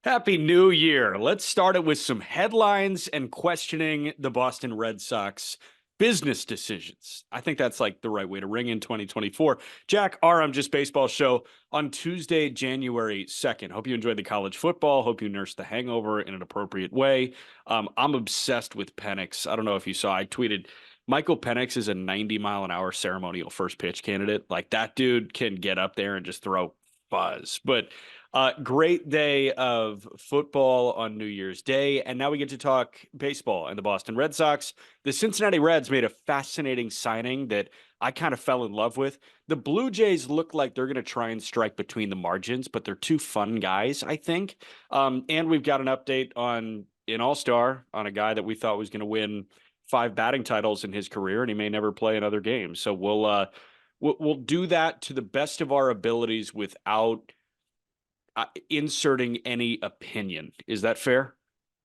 Happy New Year. Let's start it with some headlines and questioning the Boston Red Sox business decisions. I think that's like the right way to ring in 2024. Jack, our I'm Just Baseball show on Tuesday, January 2nd. Hope you enjoyed the college football. Hope you nursed the hangover in an appropriate way. I'm obsessed with Penix. I don't know if you saw, I tweeted, Michael Penix is a 90-mile-an-hour ceremonial first pitch candidate. Like that dude can get up there and just throw buzz. But great day of football on New Year's Day. And now we get to talk baseball and the Boston Red Sox. The Cincinnati Reds made a fascinating signing that I kind of fell in love with. The Blue Jays look like they're going to try and strike between the margins, but they're two fun guys, I think. And we've got an update on an all-star on a guy that we thought was going to win 5 batting titles in his career, and he may never play another game. So we'll do that to the best of our abilities without inserting any opinion. Is that fair?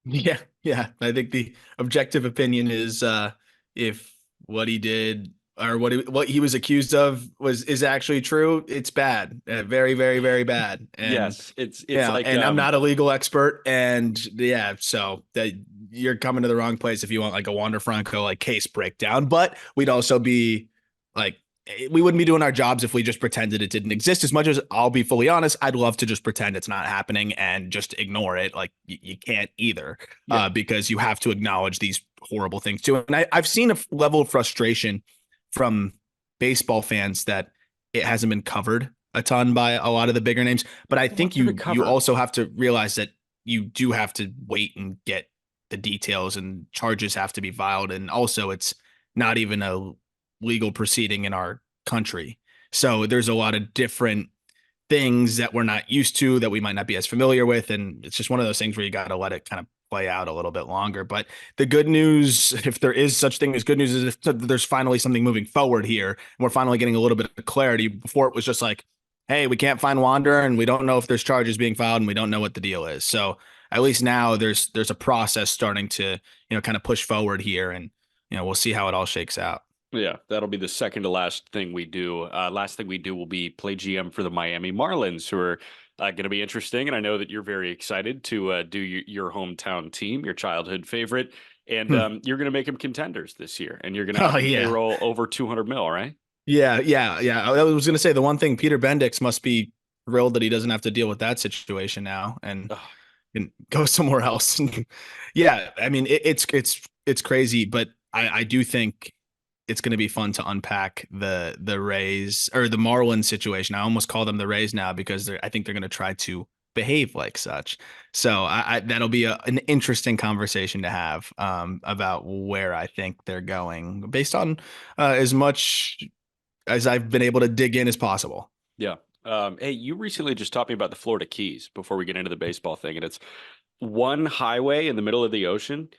Yeah, yeah. I think the objective opinion is if what he did or what he was accused of is actually true, it's bad. Very, very, very bad. And Yes, it's yeah, like and I'm not a legal expert, and yeah, so that you're coming to the wrong place if you want like a Wander Franco like case breakdown. But we'd also be like we wouldn't be doing our jobs if we just pretended it didn't exist. As much as I'll be fully honest, I'd love to just pretend it's not happening and just ignore it. Like you can't either, yeah. because you have to acknowledge these horrible things too. And I've seen a level of frustration from baseball fans that it hasn't been covered a ton by a lot of the bigger names. But I think you also have to realize that you do have to wait and get the details, and charges have to be filed. And also it's not even a legal proceeding in our country. So there's a lot of different things that we're not used to that we might not be as familiar with. And it's just one of those things where you got to let it kind of play out a little bit longer. But the good news, if there is such thing as good news, is if there's finally something moving forward here, and we're finally getting a little bit of clarity. Before it was just like, hey, we can't find Wander and we don't know if there's charges being filed and we don't know what the deal is. So at least now there's a process starting to, kind of push forward here, and, we'll see how it all shakes out. Yeah, that'll be the second to last thing we do. Last thing we do will be play GM for the Miami Marlins, who are going to be interesting. And I know that you're very excited to do your hometown team, your childhood favorite. And you're going to make them contenders this year. And you're going to have them payroll over 200 mil, right? Yeah. I was going to say the one thing, Peter Bendix must be thrilled that he doesn't have to deal with that situation now and can go somewhere else. Yeah, I mean, it's crazy, but I do think it's going to be fun to unpack the Rays or the Marlins situation. I almost call them the Rays now because I think they're going to try to behave like such. So that'll be an interesting conversation to have about where I think they're going based on as much as I've been able to dig in as possible. Yeah. Hey, you recently just taught me about the Florida Keys before we get into the baseball thing, and it's one highway in the middle of the ocean.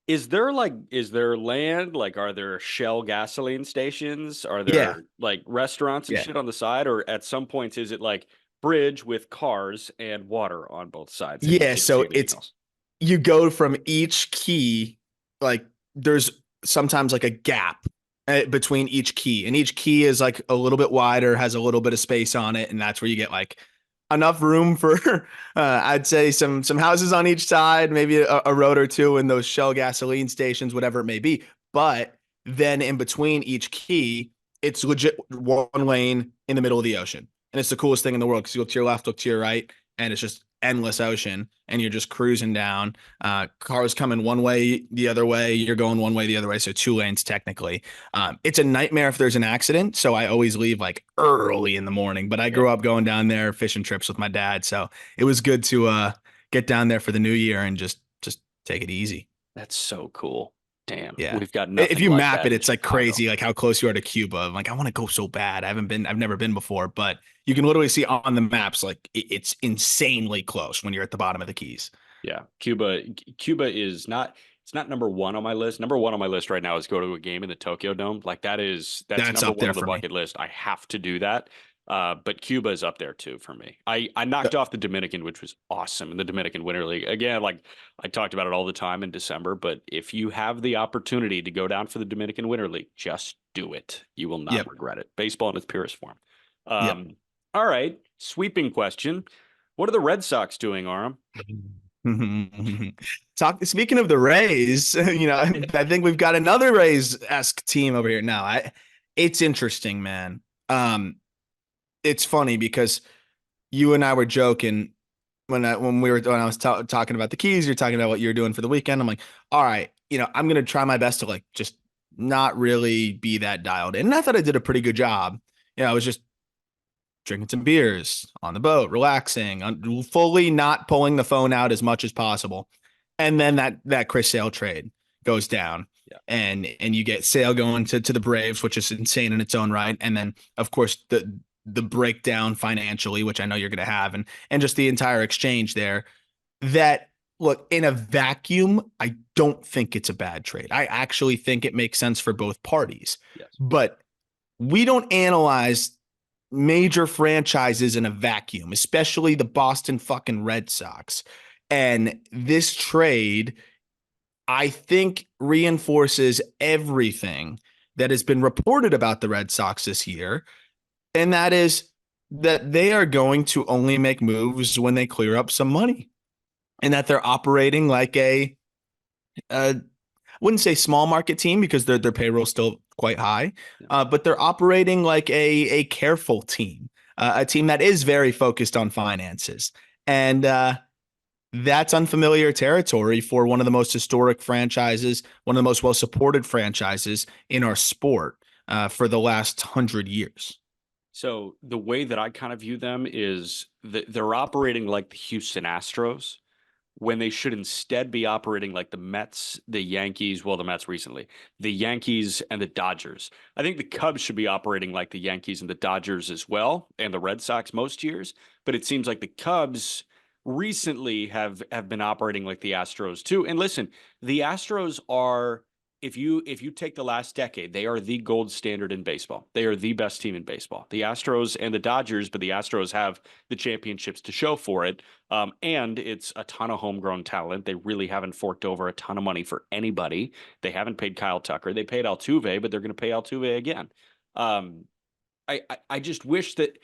Is there land? Like, are there Shell gasoline stations? Are Yeah. there like restaurants and Yeah. shit on the side? Or at some points, is it like bridge with cars and water on both sides and you Yeah. can't see So anything else? you go from each key, like there's sometimes like a gap between each key, and each key is like a little bit wider, has a little bit of space on it, and that's where you get like enough room for I'd say some houses on each side, maybe a road or two in those Shell gasoline stations, whatever it may be. But then in between each key, it's legit one lane in the middle of the ocean, and it's the coolest thing in the world because you look to your left, look to your right, and it's just endless ocean, and you're just cruising down. Cars coming one way, the other way. You're going one way, the other way. So 2 lanes technically. It's a nightmare if there's an accident. So I always leave like early in the morning. But I Yeah, grew up going down there fishing trips with my dad, so it was good to get down there for the new year and just take it easy. that's so cool. Damn, Yeah. we've got If nothing you like map that it, in it's like Chicago. crazy, like how close you are to Cuba. I'm like, I want to go so bad. I've never been before, but you can literally see on the maps, like it's insanely close when you're at the bottom of the Keys. Yeah, Cuba is not. It's not number one on my list. Number one on my list right now is go to a game in the Tokyo Dome. Like that's That's number up one there on the for me. bucket list. I have to do that. But Cuba is up there too for me. I knocked off the Dominican, which was awesome in the Dominican Winter League. Again, like I talked about it all the time in December. But if you have the opportunity to go down for the Dominican Winter League, just do it. You will not Yep. regret it. Baseball in its purest form. Yep. All right, sweeping question. What are the Red Sox doing, Aram? Speaking of the Rays, I think we've got another Rays-esque team over here now. It's interesting, man. It's funny because you and I were joking when I was talking about the keys. You're talking about what you're doing for the weekend. I'm like, all right, I'm gonna try my best to like just not really be that dialed in. And I thought I did a pretty good job. I was just drinking some beers on the boat, relaxing, fully not pulling the phone out as much as possible. And then that Chris Sale trade goes down. Yeah. And you get Sale going to the Braves, which is insane in its own right. And then of course the breakdown financially, which I know you're going to have, and just the entire exchange there. That, look, in a vacuum, I don't think it's a bad trade. I actually think it makes sense for both parties. Yes. But we don't analyze major franchises in a vacuum, especially the Boston fucking Red Sox. And this trade, I think, reinforces everything that has been reported about the Red Sox this year. And that is that they are going to only make moves when they clear up some money, and that they're operating like I wouldn't say small market team because their payroll is still quite high, but they're operating like a careful team, a team that is very focused on finances. And that's unfamiliar territory for one of the most historic franchises, one of the most well-supported franchises in our sport for the last 100 years. So the way that I kind of view them is that they're operating like the Houston Astros when they should instead be operating like the Mets, the Yankees, well, the Mets recently, the Yankees and the Dodgers. I think the Cubs should be operating like the Yankees and the Dodgers as well, and the Red Sox most years. But it seems like the Cubs recently have been operating like the Astros too. And listen, the Astros are, if you take the last decade, they are the gold standard in baseball. They are the best team in baseball. The Astros and the Dodgers, but the Astros have the championships to show for it. And it's a ton of homegrown talent. They really haven't forked over a ton of money for anybody. They haven't paid Kyle Tucker. They paid Altuve, but they're going to pay Altuve again. I just wish that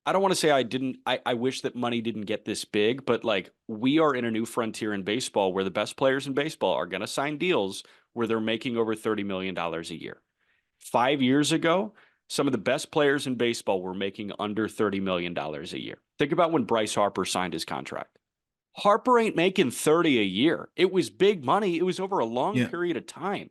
I don't want to say I wish that money didn't get this big, but like we are in a new frontier in baseball where the best players in baseball are going to sign deals where they're making over $30 million a year. 5 years ago, some of the best players in baseball were making under $30 million a year. Think about when Bryce Harper signed his contract. Harper ain't making 30 a year. It was big money. It was over a long period of time.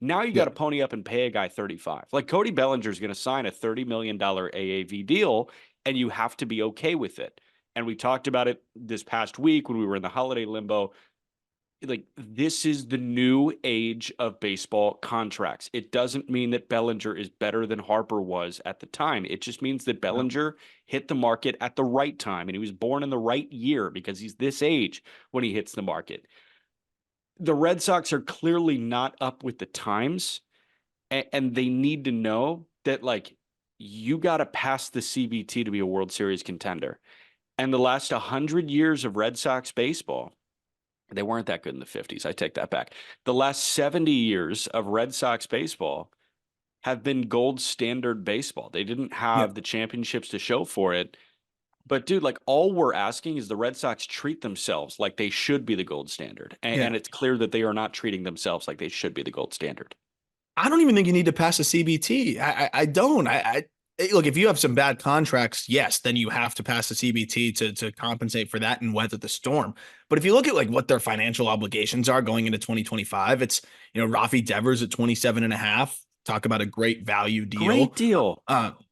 Now you got to pony up and pay a guy 35. Like Cody Bellinger is going to sign a $30 million AAV deal, and you have to be okay with it. And we talked about it this past week when we were in the holiday limbo. Like, this is the new age of baseball contracts. It doesn't mean that Bellinger is better than Harper was at the time. It just means that Bellinger hit the market at the right time, and he was born in the right year because he's this age when he hits the market. The Red Sox are clearly not up with the times, and they need to know that, like, you got to pass the CBT to be a World Series contender. And the last 100 years of Red Sox baseball, they weren't that good in the 50s. I take that back. The last 70 years of Red Sox baseball have been gold standard baseball. They didn't have the championships to show for it. But dude, like all we're asking is the Red Sox treat themselves like they should be the gold standard. And it's clear that they are not treating themselves like they should be the gold standard. I don't even think you need to pass a CBT. I don't. Look, if you have some bad contracts, yes, then you have to pass the CBT to compensate for that and weather the storm. But if you look at like what their financial obligations are going into 2025, it's, Rafi Devers at 27 and a half. Talk about a great value deal. Great deal.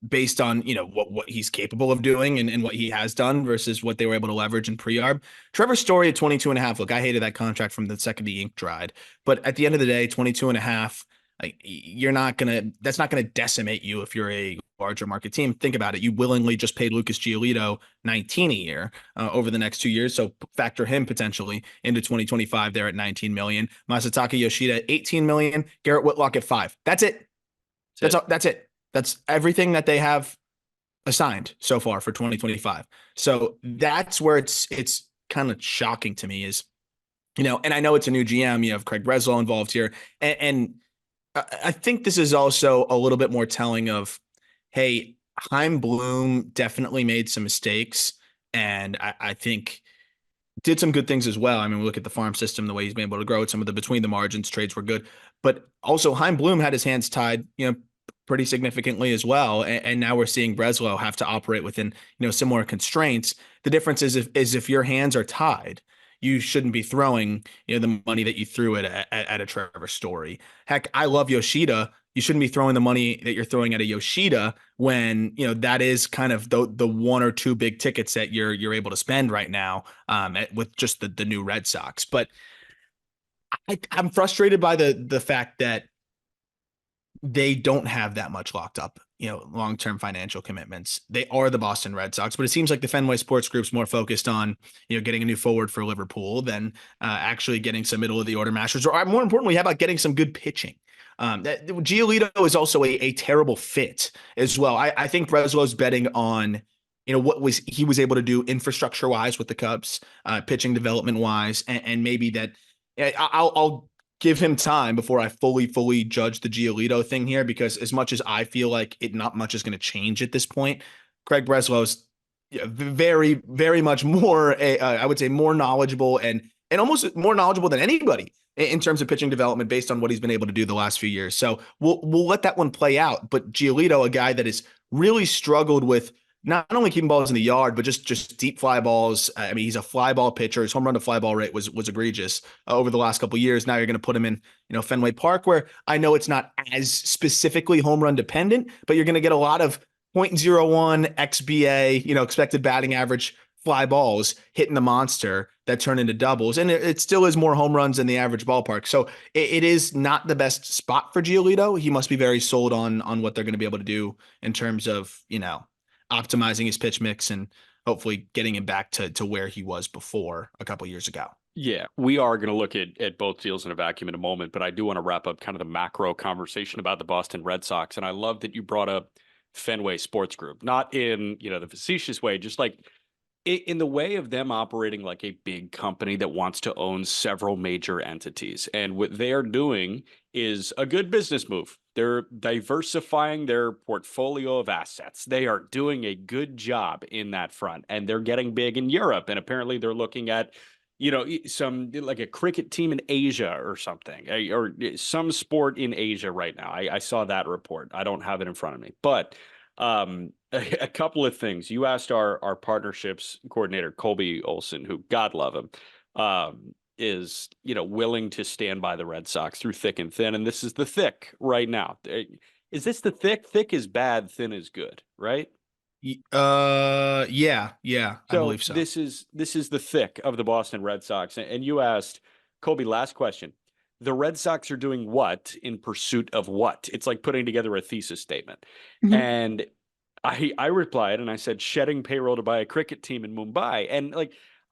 Based on, what he's capable of doing and what he has done versus what they were able to leverage in pre-arb. Trevor Story at 22 and a half. Look, I hated that contract from the second the ink dried. But at the end of the day, 22 and a half, like that's not gonna decimate you if you're a larger market team. Think about it. You willingly just paid Lucas Giolito 19 a year over the next 2 years. So factor him potentially into 2025 there at 19 million. Masataka Yoshida, 18 million. Garrett Whitlock at 5. That's it. That's it. That's everything that they have assigned so far for 2025. So that's where it's kind of shocking to me is, and I know it's a new GM. You have Craig Breslow involved here. And I think this is also a little bit more telling of, hey, Chaim Bloom definitely made some mistakes, and I think did some good things as well. I mean, we look at the farm system, the way he's been able to grow it. Some of the between the margins trades were good, but also Chaim Bloom had his hands tied, pretty significantly as well. And now we're seeing Breslow have to operate within, similar constraints. The difference is if your hands are tied, you shouldn't be throwing, the money that you threw at a Trevor Story. Heck, I love Yoshida. You shouldn't be throwing the money that you're throwing at a Yoshida when that is kind of the one or two big tickets that you're able to spend right now with just the new Red Sox. But I'm frustrated by the fact that they don't have that much locked up, long-term financial commitments. They are the Boston Red Sox, but it seems like the Fenway Sports Group's more focused on, getting a new forward for Liverpool than actually getting some middle of the order masters, or more importantly, how about getting some good pitching? Giolito is also a terrible fit as well. I think Breslow's betting on, what he was able to do infrastructure wise with the Cubs, pitching development wise, and maybe that I'll give him time before I fully judge the Giolito thing here, because as much as I feel like not much is going to change at this point, Craig Breslow's very, very much more, I would say, more knowledgeable and almost more knowledgeable than anybody in terms of pitching development based on what he's been able to do the last few years. So we'll let that one play out. But Giolito, a guy that has really struggled with not only keeping balls in the yard, but just deep fly balls. I mean, he's a fly ball pitcher. His home run to fly ball rate was egregious over the last couple of years. Now you're going to put him in, Fenway Park, where I know it's not as specifically home run dependent, but you're going to get a lot of .01 XBA, expected batting average fly balls hitting the monster that turn into doubles. And it still is more home runs than the average ballpark. So it is not the best spot for Giolito. He must be very sold on what they're going to be able to do in terms of, optimizing his pitch mix and hopefully getting him back to where he was before a couple years ago. Yeah, we are going to look at both deals in a vacuum in a moment, but I do want to wrap up kind of the macro conversation about the Boston Red Sox. And I love that you brought up Fenway Sports Group, not in, the facetious way, just like in the way of them operating like a big company that wants to own several major entities. And what they're doing is a good business move. They're diversifying their portfolio of assets. They are doing a good job in that front, and they're getting big in Europe. And apparently they're looking at, some like a cricket team in Asia or something, or some sport in Asia right now. I saw that report. I don't have it in front of me, but a couple of things. You asked our partnerships coordinator, Colby Olson, who, God love him, is, willing to stand by the Red Sox through thick and thin. And this is the thick right now. Is this the thick? Thick is bad, thin is good, right? Yeah, I believe so. This is the thick of the Boston Red Sox. And you asked, Colby, last question. The Red Sox are doing what in pursuit of what? It's like putting together a thesis statement. Mm-hmm. And I replied and I said, shedding payroll to buy a cricket team in Mumbai. And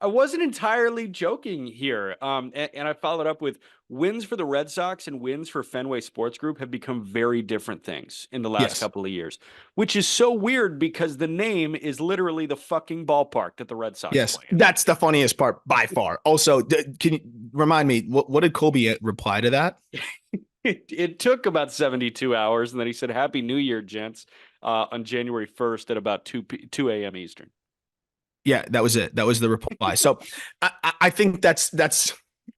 I wasn't entirely joking here. And I followed up with wins for the Red Sox and wins for Fenway Sports Group have become very different things in the last couple of years, which is so weird because the name is literally the fucking ballpark that the Red Sox play in. That's the funniest part by far. Also, can you remind me, what did Colby reply to that? It took about 72 hours. And then he said, Happy New Year, gents, on January 1st at about 2 a.m. Eastern. Yeah, that was it. That was the reply. So I think that's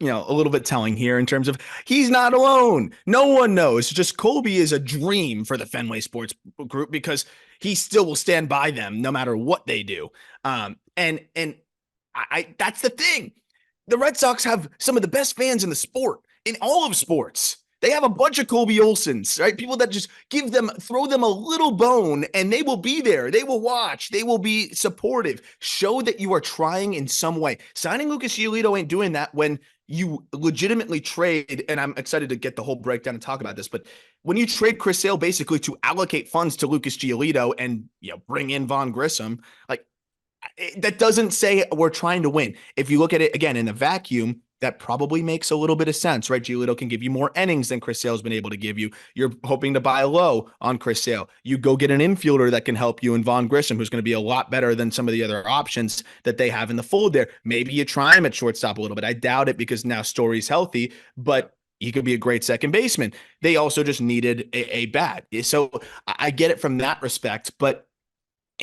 a little bit telling here in terms of he's not alone. No one knows. Just Colby is a dream for the Fenway Sports Group because he still will stand by them no matter what they do. And that's the thing. The Red Sox have some of the best fans in the sport, in all of sports. They have a bunch of Colby Olsons, right? People that just throw them a little bone and they will be there. They will watch. They will be supportive. Show that you are trying in some way. Signing Lucas Giolito ain't doing that when you legitimately trade, and I'm excited to get the whole breakdown and talk about this, but when you trade Chris Sale basically to allocate funds to Lucas Giolito and bring in Vaughn Grissom, that doesn't say we're trying to win. If you look at it again in a vacuum, that probably makes a little bit of sense, right? Giolito can give you more innings than Chris Sale's been able to give you. You're hoping to buy low on Chris Sale. You go get an infielder that can help you in Vaughn Grissom, who's going to be a lot better than some of the other options that they have in the fold there. Maybe you try him at shortstop a little bit. I doubt it because now Story's healthy, but he could be a great second baseman. They also just needed a bat. So I get it from that respect, but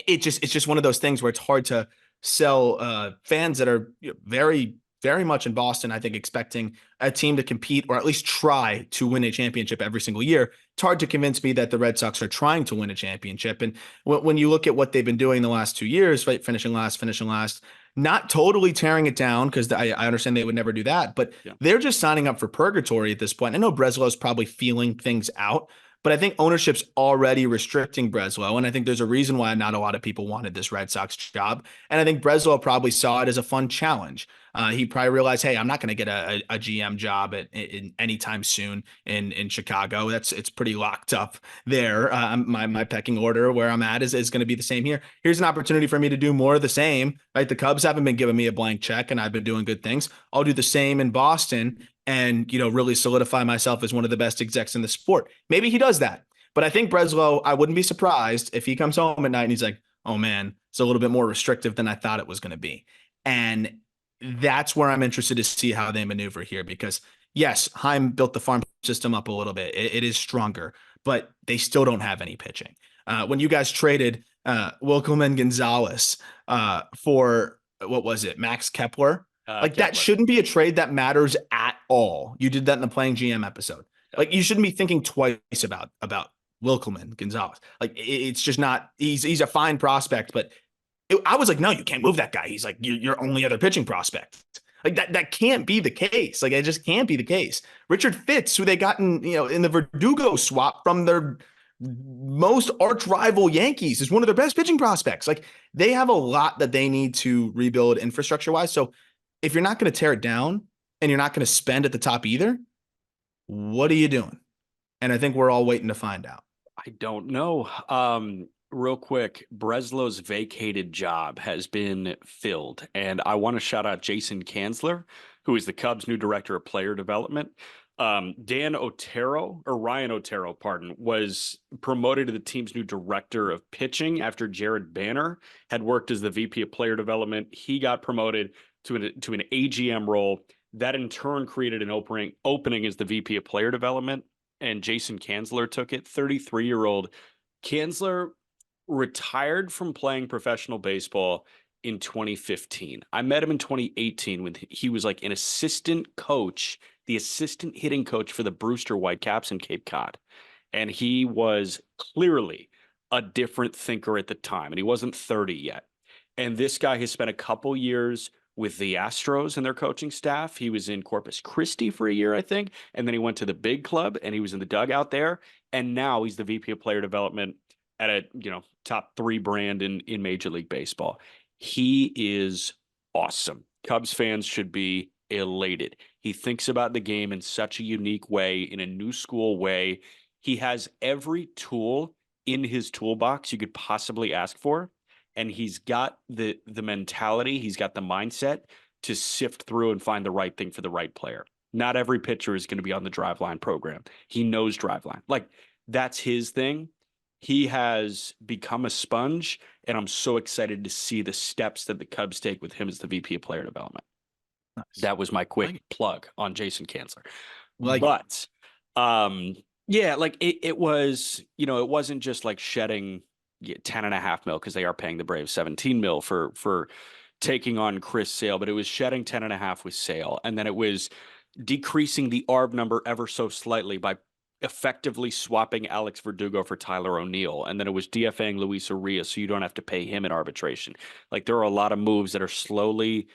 it's just one of those things where it's hard to sell fans that are very, very much in Boston, I think, expecting a team to compete or at least try to win a championship every single year. It's hard to convince me that the Red Sox are trying to win a championship. And when you look at what they've been doing the last 2 years, right, finishing last, not totally tearing it down, because I understand they would never do that, but Yeah. they're just signing up for purgatory at this point. I know Breslow's probably feeling things out, but I think ownership's already restricting Breslow. And I think there's a reason why not a lot of people wanted this Red Sox job. And I think Breslow probably saw it as a fun challenge. He probably realized, hey, I'm not going to get a GM job in anytime soon in Chicago. It's pretty locked up there. My pecking order where I'm at is going to be the same here. Here's an opportunity for me to do more of the same. Right, the Cubs haven't been giving me a blank check, and I've been doing good things. I'll do the same in Boston, and really solidify myself as one of the best execs in the sport. Maybe he does that, but I think Breslow, I wouldn't be surprised if he comes home at night and he's like, "Oh man, it's a little bit more restrictive than I thought it was going to be," and that's where I'm interested to see how they maneuver here, because yes, Heim built the farm system up a little bit. It is stronger, but they still don't have any pitching. When you guys traded Wilkelman Gonzalez for, what was it, Max Kepler? Like, that Kepler. shouldn't be a trade that matters at all. You did that in the Playing GM episode. Like, you shouldn't be thinking twice about Wilkelman Gonzalez. Like, it's just not. He's a fine prospect, but I was like, no, you can't move that guy. He's like your only other pitching prospect. Like, that can't be the case. Like, it just can't be the case. Richard Fitz, who they got in the Verdugo swap from their most arch rival Yankees, is one of their best pitching prospects. Like, they have a lot that they need to rebuild infrastructure wise. So if you're not going to tear it down and you're not going to spend at the top either, what are you doing? And I think we're all waiting to find out. I don't know. Real quick, Breslow's vacated job has been filled, and I want to shout out Jason Kanzler, who is the Cubs' new director of player development. Ryan Otero, pardon, was promoted to the team's new director of pitching after Jared Banner had worked as the VP of player development. He got promoted to an AGM role. That in turn created an opening as the VP of player development, and Jason Kanzler took it. 33-year-old Kanzler retired from playing professional baseball in 2015. I met him in 2018 when he was like an assistant coach, the assistant hitting coach for the Brewster Whitecaps in Cape Cod. And he was clearly a different thinker at the time, and he wasn't 30 yet. And this guy has spent a couple years with the Astros and their coaching staff. He was in Corpus Christi for a year, I think, and then he went to the big club and he was in the dugout there. And now he's the VP of player development at a top 3 brand in Major League Baseball. He is awesome. Cubs fans should be elated. He thinks about the game in such a unique way, in a new school way. He has every tool in his toolbox you could possibly ask for. And he's got the mentality, he's got the mindset to sift through and find the right thing for the right player. Not every pitcher is going to be on the driveline program. He knows driveline. Like, that's his thing. He has become a sponge, and I'm so excited to see the steps that the Cubs take with him as the VP of player development. Nice. That was my quick plug on Jason Kanzler. Yeah, like it was, it wasn't just like shedding 10.5 mil, because they are paying the Braves 17 mil for taking on Chris Sale, but it was shedding 10.5 with Sale, and then it was decreasing the ARB number ever so slightly by effectively swapping Alex Verdugo for Tyler O'Neill, and then it was DFAing Luis Urias so you don't have to pay him in arbitration. Like, there are a lot of moves that are slowly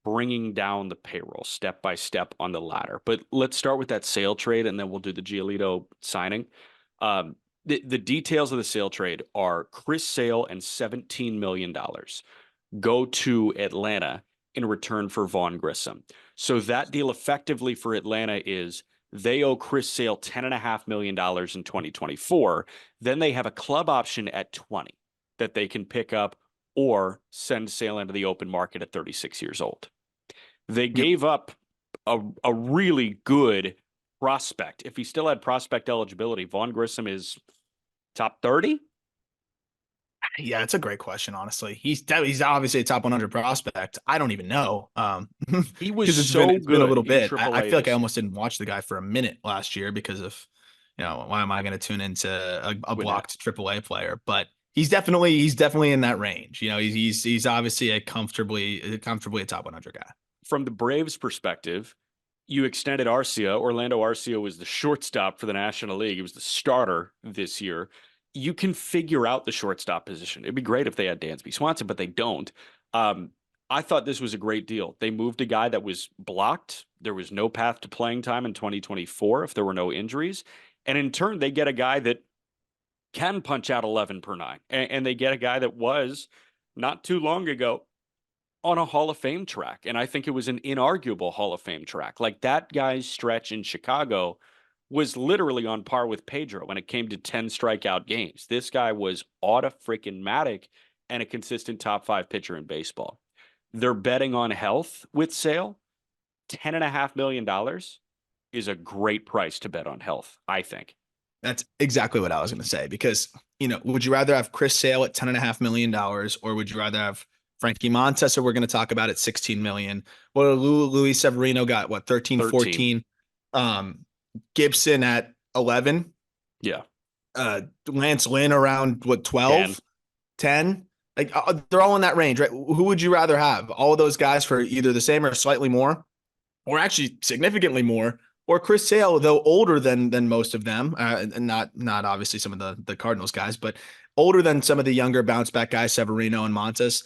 bringing down the payroll step by step on the ladder. But let's start with that Sale trade, and then we'll do the Giolito signing. The details of the Sale trade are Chris Sale and $17 million go to Atlanta in return for Vaughn Grissom. So that deal effectively for Atlanta is they owe Chris Sale $10.5 million in 2024. Then they have a club option at 20 that they can pick up or send Sale into the open market at 36 years old. They gave up a really good prospect. If he still had prospect eligibility, Vaughn Grissom is top 30? Yeah, it's a great question, honestly. He's obviously a top 100 prospect. I don't even know. He was it's so been, good a little bit. I feel like I almost didn't watch the guy for a minute last year because of, why am I going to tune into a blocked AAA player? But he's definitely in that range. You know, he's obviously a comfortably a top 100 guy. From the Braves' perspective, you extended Arcia. Orlando Arcia was the shortstop for the National League. He was the starter this year. You can figure out the shortstop position. It'd be great if they had Dansby Swanson, but they don't. Um, I thought this was a great deal. They moved a guy that was blocked. There was no path to playing time in 2024 if there were no injuries. And in turn, they get a guy that can punch out 11 per nine. And they get a guy that was not too long ago on a Hall of Fame track. And I think it was an inarguable Hall of Fame track. Like that guy's stretch in Chicago was literally on par with Pedro when it came to 10 strikeout games. This guy was auto freaking matic and a consistent top 5 pitcher in baseball. They're betting on health with Sale. $10.5 million is a great price to bet on health, I think. That's exactly what I was going to say, because, you know, would you rather have Chris Sale at $10.5 million, or would you rather have Frankie Montas, who we're going to talk about, at 16 million? Well, Luis Severino got what, 13, 14, Gibson at 11. Yeah. Lance Lynn around what, 12, 10. Like they're all in that range, right? Who would you rather have? All of those guys for either the same or slightly more, or actually significantly more, or Chris Sale, though older than most of them, and not obviously some of the Cardinals guys, but older than some of the younger bounce back guys, Severino and Montas,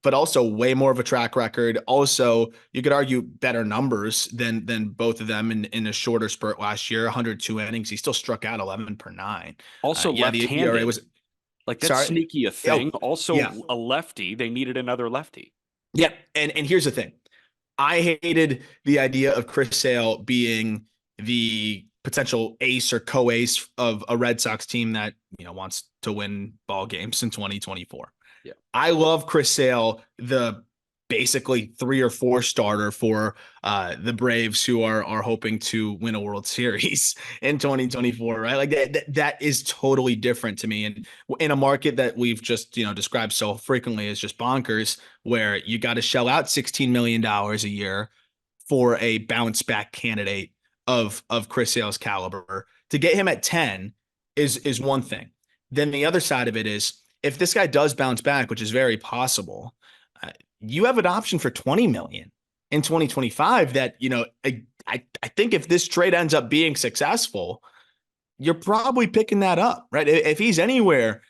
but also way more of a track record. Also, you could argue better numbers than both of them in a shorter spurt last year. 102 innings, he still struck out 11 per nine. Also, The ERA was like that's sneaky a thing. Also, yeah. a lefty. They needed another lefty. Yeah, and here's the thing. I hated the idea of Chris Sale being the potential ace or co-ace of a Red Sox team that, you know, wants to win ball games in 2024. Yeah. I love Chris Sale, the basically 3 or 4 starter for the Braves, who are hoping to win a World Series in 2024, right? Like that is totally different to me. And in a market that we've just, you know, described so frequently as just bonkers, where you got to shell out $16 million a year for a bounce back candidate of Chris Sale's caliber, to get him at 10 is one thing. Then the other side of it is, if this guy does bounce back, which is very possible, you have an option for 20 million in 2025 that, you know, I think if this trade ends up being successful, you're probably picking that up, right? If he's anywhere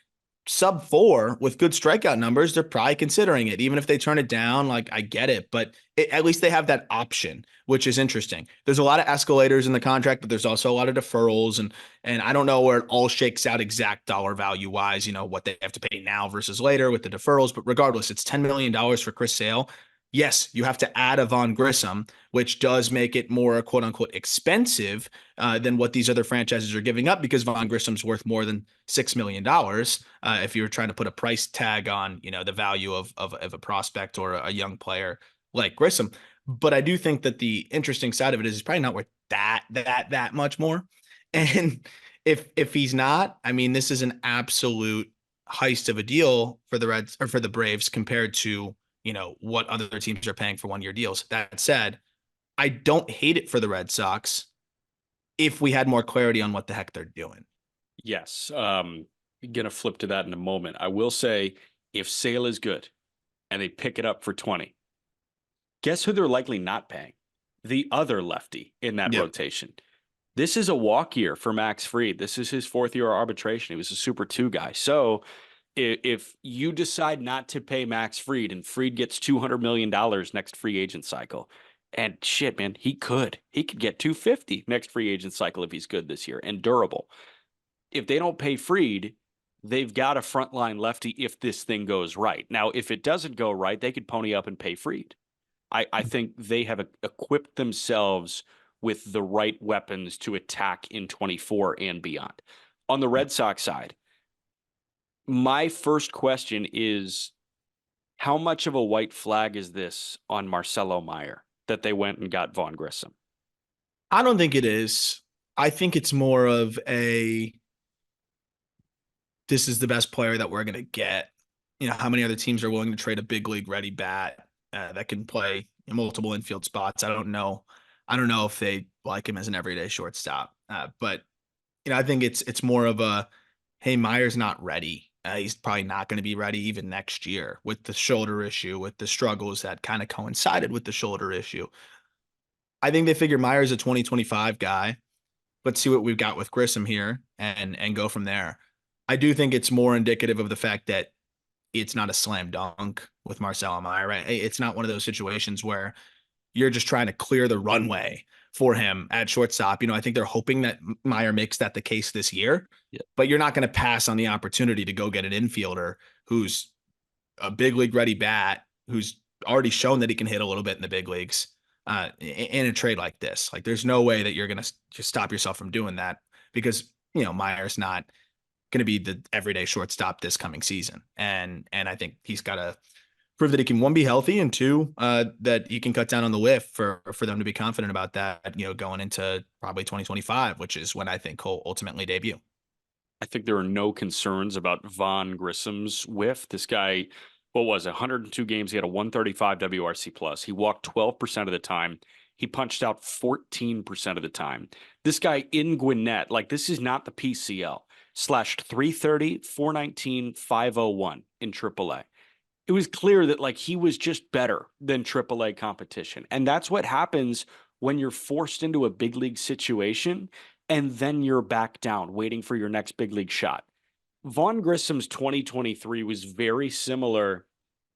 sub 4 with good strikeout numbers, they're probably considering it. Even if they turn it down, like, I get it, but at least they have that option, which is interesting. There's a lot of escalators in the contract, but there's also a lot of deferrals, and I don't know where it all shakes out exact dollar value wise, you know, what they have to pay now versus later with the deferrals. But regardless, it's $10 million for Chris Sale. Yes, you have to add a Von Grissom, which does make it more quote unquote expensive than what these other franchises are giving up, because Von Grissom's worth more than $6 million. If you were trying to put a price tag on, you know, the value of a prospect or a young player like Grissom. But I do think that the interesting side of it is it's probably not worth that much more. And if he's not, I mean, this is an absolute heist of a deal for the Reds or for the Braves compared to, you know, what other teams are paying for 1-year deals. That said, I don't hate it for the Red Sox if we had more clarity on what the heck they're doing. Yes. Going to flip to that in a moment. I will say, if Sale is good and they pick it up for 20, guess who they're likely not paying? The other lefty in that rotation. This is a walk year for Max Fried. This is his 4th year of arbitration. He was a Super 2 guy. So if you decide not to pay Max Fried and Fried gets $200 million next free agent cycle, and shit, man, he could get 250 next free agent cycle if he's good this year and durable. If they don't pay Fried, they've got a frontline lefty if this thing goes right. Now, if it doesn't go right, they could pony up and pay Fried. I think they have equipped themselves with the right weapons to attack in 24 and beyond. On the Red Sox side, my first question is, how much of a white flag is this on Marcelo Meyer that they went and got Von Grissom? I don't think it is. I think it's more of this is the best player that we're going to get. You know, how many other teams are willing to trade a big league ready bat that can play in multiple infield spots? I don't know. I don't know if they like him as an everyday shortstop. But, you know, I think it's more of a, hey, Meyer's not ready He's probably not going to be ready even next year with the shoulder issue, with the struggles that kind of coincided with the shoulder issue. I think they figure Meyer's a 2025 guy. Let's see what we've got with Grissom here and go from there. I do think it's more indicative of the fact that it's not a slam dunk with Marcelo Meyer, right? It's not one of those situations where you're just trying to clear the runway for him at shortstop. I think they're hoping that Meyer makes that the case this year, Yeah. but you're not going to pass on the opportunity to go get an infielder who's a big league ready bat, who's already shown that he can hit a little bit in the big leagues in a trade like this. Like, there's no way that you're going to just stop yourself from doing that because, Meyer's not going to be the everyday shortstop this coming season. And I think he's got to prove that he can, one, be healthy, and two, that he can cut down on the whiff for them to be confident about that, going into probably 2025, which is when I think he'll ultimately debut. I think there are no concerns about Von Grissom's whiff. This guy, what was it, 102 games? He had a 135 WRC plus. He walked 12% of the time. He punched out 14% of the time. This guy in Gwinnett, like, this is not the PCL, slashed 330, 419, 501 in AAA. It was clear that, like, he was just better than AAA competition. And that's what happens when you're forced into a big league situation and then you're back down waiting for your next big league shot. Von Grissom's 2023 was very similar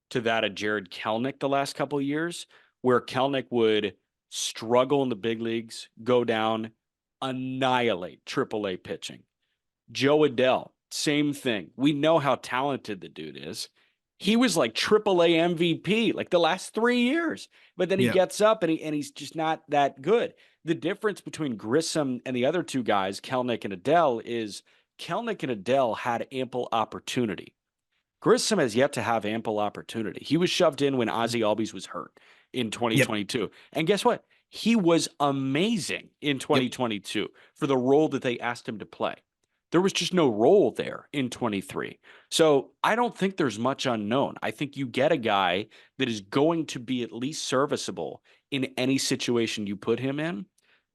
to that of Jared Kelenic the last couple of years, where Kelenic would struggle in the big leagues, go down, annihilate AAA pitching. Joe Adell, same thing. We know how talented the dude is. He was like AAA MVP like the last 3 years, but then he gets up and he's just not that good. The difference between Grissom and the other two guys, Kelenic and Adell, is Kelenic and Adell had ample opportunity. Grissom has yet to have ample opportunity. He was shoved in when Ozzie Albies was hurt in 2022. Yep. And guess what? He was amazing in 2022 for the role that they asked him to play. There was just no role there in 23. So I don't think there's much unknown. I think you get a guy that is going to be at least serviceable in any situation you put him in.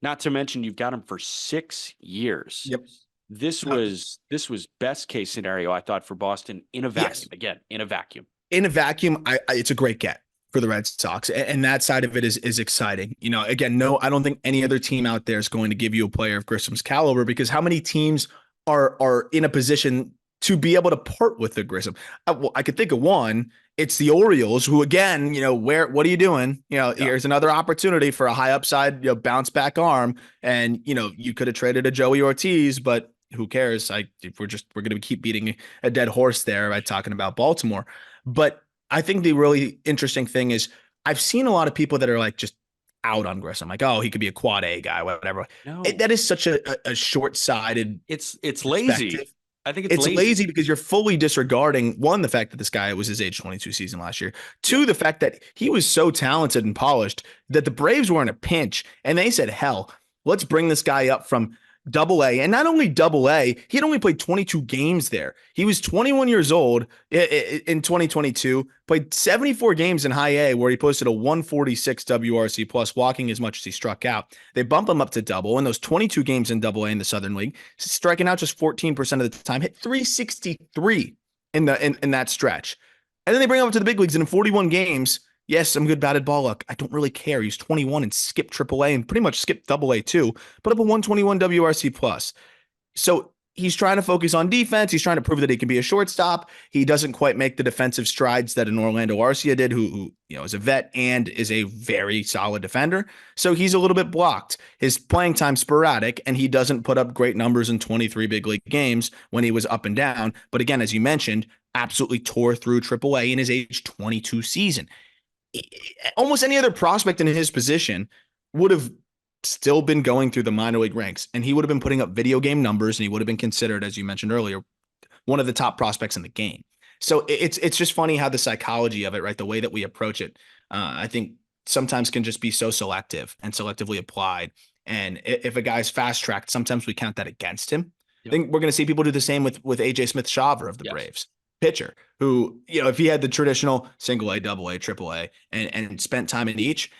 Not to mention you've got him for 6 years. Yep. This was best case scenario, I thought, for Boston in a vacuum. Yes. Again, in a vacuum. In a vacuum, it's a great get for the Red Sox. And that side of it is exciting. Again, no, I don't think any other team out there is going to give you a player of Grissom's caliber, because how many teams are in a position to be able to part with the Grissom? I could think of one. It's the Orioles, who, again, what are you doing? Here's another opportunity for a high upside, bounce back arm. And, you could have traded a Joey Ortiz, but who cares? We're going to keep beating a dead horse there by talking about Baltimore. But I think the really interesting thing is I've seen a lot of people that are like just out on Grissom, like, oh, he could be a quad A guy, whatever. No. That is such a short-sighted. It's lazy. I think it's lazy because you're fully disregarding, one, the fact that this guy was his age 22 season last year. Two, the fact that he was so talented and polished that the Braves were in a pinch and they said, hell, let's bring this guy up from Double-A. And not only Double-A, he had only played 22 games there. He was 21 years old in 2022, played 74 games in High A, where he posted a 146 WRC plus, walking as much as he struck out. They bump him up to Double in those 22 games in Double-A in the Southern League, striking out just 14% of the time, hit 363 in that stretch. And then they bring him up to the big leagues, and in 41 games, yes, some good batted ball luck. I don't really care. He's 21 and skipped AAA and pretty much skipped Double-A too. Put up a 121 WRC plus. So he's trying to focus on defense. He's trying to prove that he can be a shortstop. He doesn't quite make the defensive strides that an Orlando Arcia did, who is a vet and is a very solid defender. So he's a little bit blocked. His playing time sporadic, and he doesn't put up great numbers in 23 big league games when he was up and down. But again, as you mentioned, absolutely tore through AAA in his age 22 season. Almost any other prospect in his position would have still been going through the minor league ranks, and he would have been putting up video game numbers, and he would have been considered, as you mentioned earlier, one of the top prospects in the game. So it's just funny how the psychology of it, right, the way that we approach it, I think sometimes can just be so selective and selectively applied. And if a guy's fast tracked, sometimes we count that against him. Yep. I think we're going to see people do the same with AJ Smith-Shawver of the Braves. Pitcher who, if he had the traditional single A, double A, triple A, and spent time in each,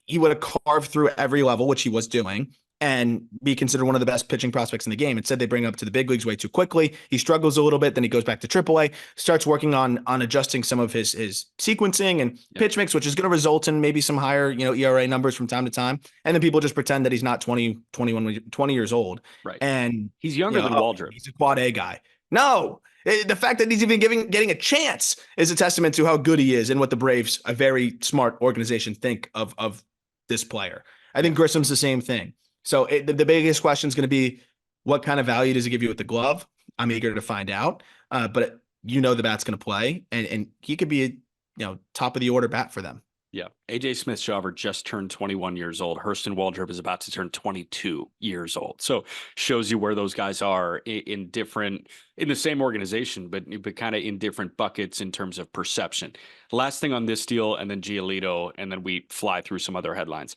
he would have carved through every level, which he was doing, and be considered one of the best pitching prospects in the game. Instead, they bring him up to the big leagues way too quickly. He struggles a little bit, then he goes back to AAA, starts working on adjusting some of his sequencing and pitch mix, which is going to result in maybe some higher, ERA numbers from time to time. And then people just pretend that he's not 20, 21, 20 years old. Right. And he's younger than Waldrop. He's a quad A guy. No, the fact that he's even getting a chance is a testament to how good he is and what the Braves, a very smart organization, think of this player. I think Grissom's the same thing. So the biggest question is going to be, what kind of value does he give you with the glove? I'm eager to find out. But the bat's going to play, and he could be a top of the order bat for them. Yeah. AJ Smith-Shawver just turned 21 years old. Hurston Waldrop is about to turn 22 years old. So shows you where those guys are in the same organization, but kind of in different buckets in terms of perception. Last thing on this deal, and then Giolito, and then we fly through some other headlines.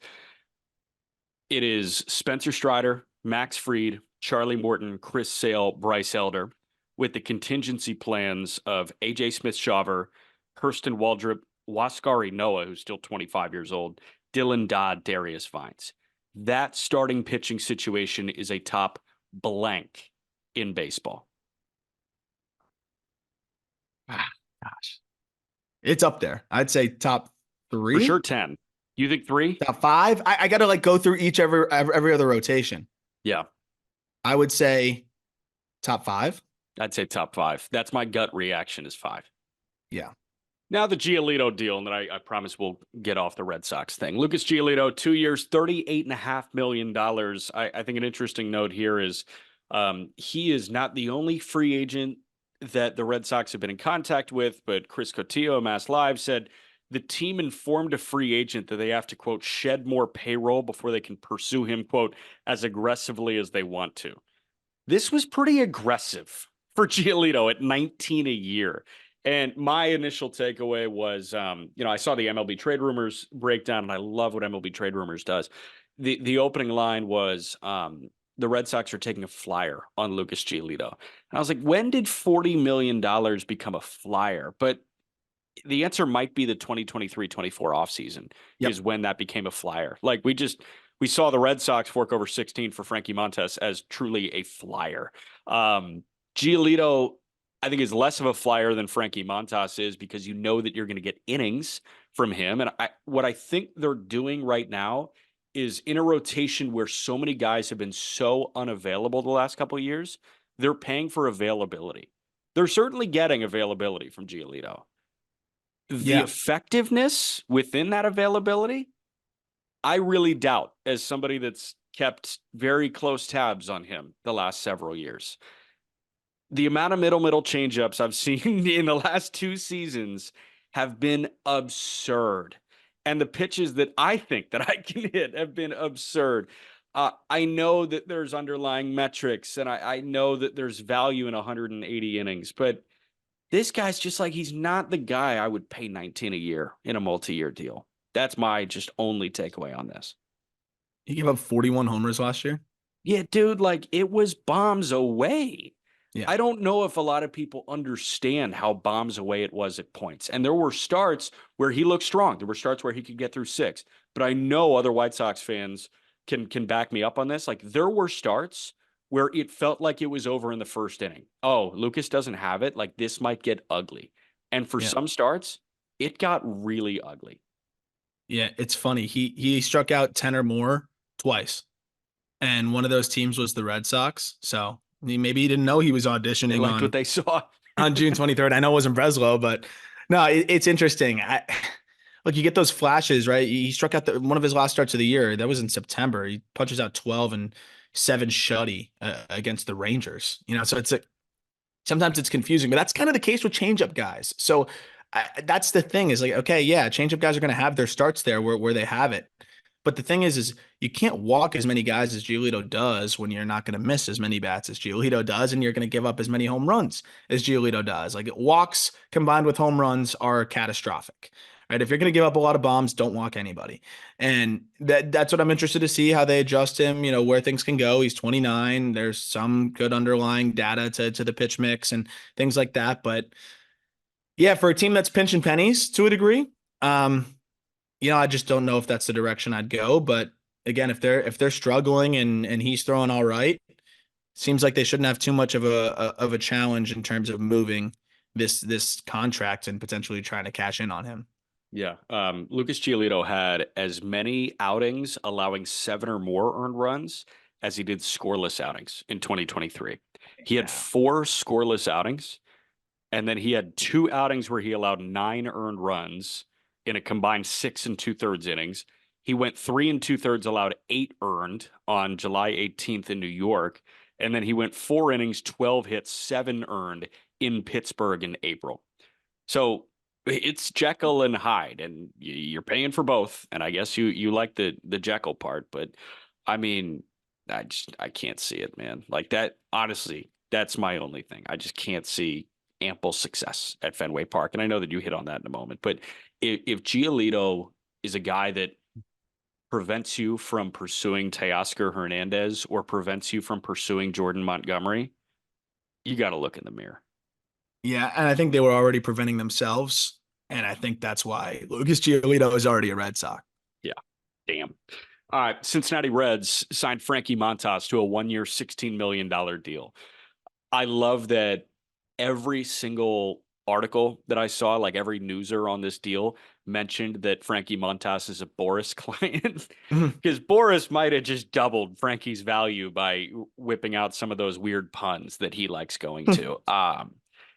It is Spencer Strider, Max Fried, Charlie Morton, Chris Sale, Bryce Elder, with the contingency plans of AJ Smith-Shawver, Hurston Waldrop, Waskari Noah, who's still 25 years old, Dylan Dodd, Darius Vines. That starting pitching situation is a top blank in baseball. Gosh. It's up there. I'd say top 3. For sure 10. You think 3? Top 5? I got to go through every other rotation. Yeah. I would say top 5. I'd say top 5. That's my gut reaction is 5. Yeah. Now the Giolito deal, and then I promise we'll get off the Red Sox thing. Lucas Giolito, 2 years, $38.5 million. I think an interesting note here is he is not the only free agent that the Red Sox have been in contact with, but Chris Cotillo of Mass Live said the team informed a free agent that they have to, quote, shed more payroll before they can pursue him, quote, as aggressively as they want to. This was pretty aggressive for Giolito at 19 a year. And my initial takeaway was, I saw the MLB trade rumors breakdown, and I love what MLB trade rumors does. The opening line was, the Red Sox are taking a flyer on Lucas Giolito. And I was like, when did $40 million become a flyer? But the answer might be the 2023-24 offseason is when that became a flyer. Like we saw the Red Sox fork over 16 for Frankie Montas as truly a flyer. Giolito, I think, is less of a flyer than Frankie Montas is, because you know that you're going to get innings from him. And what I think they're doing right now is, in a rotation where so many guys have been so unavailable the last couple of years, they're paying for availability. They're certainly getting availability from Giolito. The effectiveness within that availability, I really doubt, as somebody that's kept very close tabs on him the last several years. The amount of middle changeups I've seen in the last 2 seasons have been absurd. And the pitches that I think that I can hit have been absurd. I know that there's underlying metrics, and I know that there's value in 180 innings, but this guy's just like, he's not the guy I would pay 19 a year in a multi-year deal. That's my just only takeaway on this. He gave up 41 homers last year. Yeah, dude, like, it was bombs away. Yeah. I don't know if a lot of people understand how bombs away it was at points. And there were starts where he looked strong. There were starts where he could get through 6. But I know other White Sox fans can back me up on this. Like, there were starts where it felt like it was over in the first inning. Oh, Lucas doesn't have it. Like, this might get ugly. And for some starts, it got really ugly. Yeah, it's funny. He struck out 10 or more twice. And one of those teams was the Red Sox. So maybe he didn't know he was auditioning. They liked what they saw on June 23rd. I know it wasn't Breslow, but no, it's interesting. Look, you get those flashes, right? He struck out one of his last starts of the year. That was in September. He punches out 12 and 7 shutty against the Rangers. So sometimes it's confusing, but that's kind of the case with changeup guys. So that's the thing, is like, okay, yeah, changeup guys are going to have their starts there where they have it. But the thing is you can't walk as many guys as Giolito does when you're not going to miss as many bats as Giolito does, and you're going to give up as many home runs as Giolito does. Like, walks combined with home runs are catastrophic, right? If you're going to give up a lot of bombs, don't walk anybody. And that's what I'm interested to see, how they adjust him, where things can go. He's 29. There's some good underlying data to the pitch mix and things like that. But yeah, for a team that's pinching pennies to a degree, I just don't know if that's the direction I'd go. But again, if they're struggling and he's throwing all right, seems like they shouldn't have too much of a challenge in terms of moving this contract and potentially trying to cash in on him. Yeah. Lucas Giolito had as many outings allowing 7 or more earned runs as he did scoreless outings in 2023. He had Yeah. 4 scoreless outings, and then he had 2 outings where he allowed 9 earned runs in a combined 6 2/3 innings. He went 3 2/3, allowed 8 earned on July 18th in New York. And then he went 4 innings, 12 hits, 7 earned in Pittsburgh in April. So it's Jekyll and Hyde, and you're paying for both. And I guess you like the Jekyll part, but I mean, I can't see it, man. Like that, honestly, that's my only thing. I just can't see ample success at Fenway Park. And I know that you hit on that in a moment, but if Giolito is a guy that prevents you from pursuing Teoscar Hernandez or prevents you from pursuing Jordan Montgomery, you got to look in the mirror. Yeah, and I think they were already preventing themselves, and I think that's why Lucas Giolito is already a Red Sox. Yeah. Damn. All right. Cincinnati Reds signed Frankie Montas to a 1-year, $16 million deal. I love that every single article that I saw, like every newser on this deal, mentioned that Frankie Montas is a Boris client because Boris might have just doubled Frankie's value by whipping out some of those weird puns that he likes going to.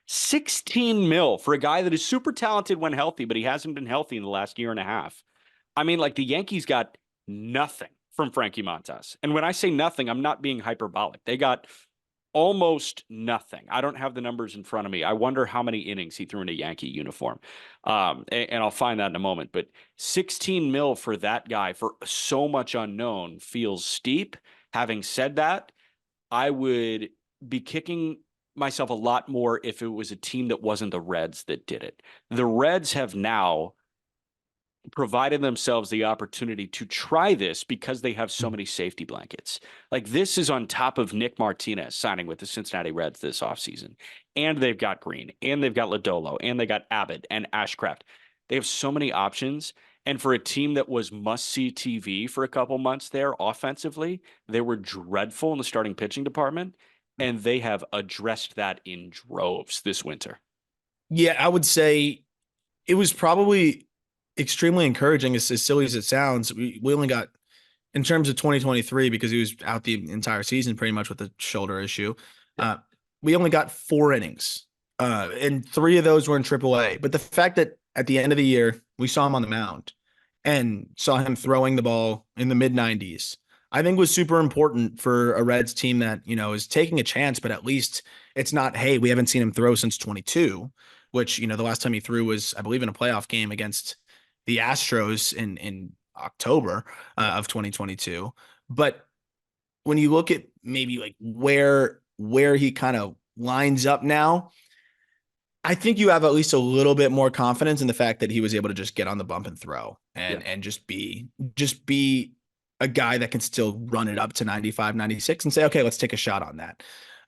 16 mil for a guy that is super talented when healthy, but he hasn't been healthy in the last year and a half. I mean, like the Yankees got nothing from Frankie Montas. And when I say nothing, I'm not being hyperbolic. They got almost nothing. I don't have the numbers in front of me. I wonder how many innings he threw in a Yankee uniform. And I'll find that in a moment. But 16 mil for that guy for so much unknown feels steep. Having said that, I would be kicking myself a lot more if it was a team that wasn't the Reds that did it. The Reds have now provided themselves the opportunity to try this because they have so many safety blankets. Like this is on top of Nick Martinez signing with the Cincinnati Reds this offseason. And they've got Green, and they've got Lodolo, and they got Abbott and Ashcraft. They have so many options. And for a team that was must-see TV for a couple months there offensively, they were dreadful in the starting pitching department, and they have addressed that in droves this winter. Yeah, I would say it was probably extremely encouraging, as silly as it sounds. We only got, in terms of 2023, because he was out the entire season pretty much with the shoulder issue. Yeah. We only got 4 innings, and 3 of those were in AAA. But the fact that at the end of the year, we saw him on the mound and saw him throwing the ball in the mid 90s, I think was super important for a Reds team that, is taking a chance, but at least it's not, hey, we haven't seen him throw since 22, which, the last time he threw was, I believe, in a playoff game against the Astros in October of 2022. But when you look at maybe like where he kind of lines up now, I think you have at least a little bit more confidence in the fact that he was able to just get on the bump and throw and just be a guy that can still run it up to 95, 96 and say, okay, let's take a shot on that.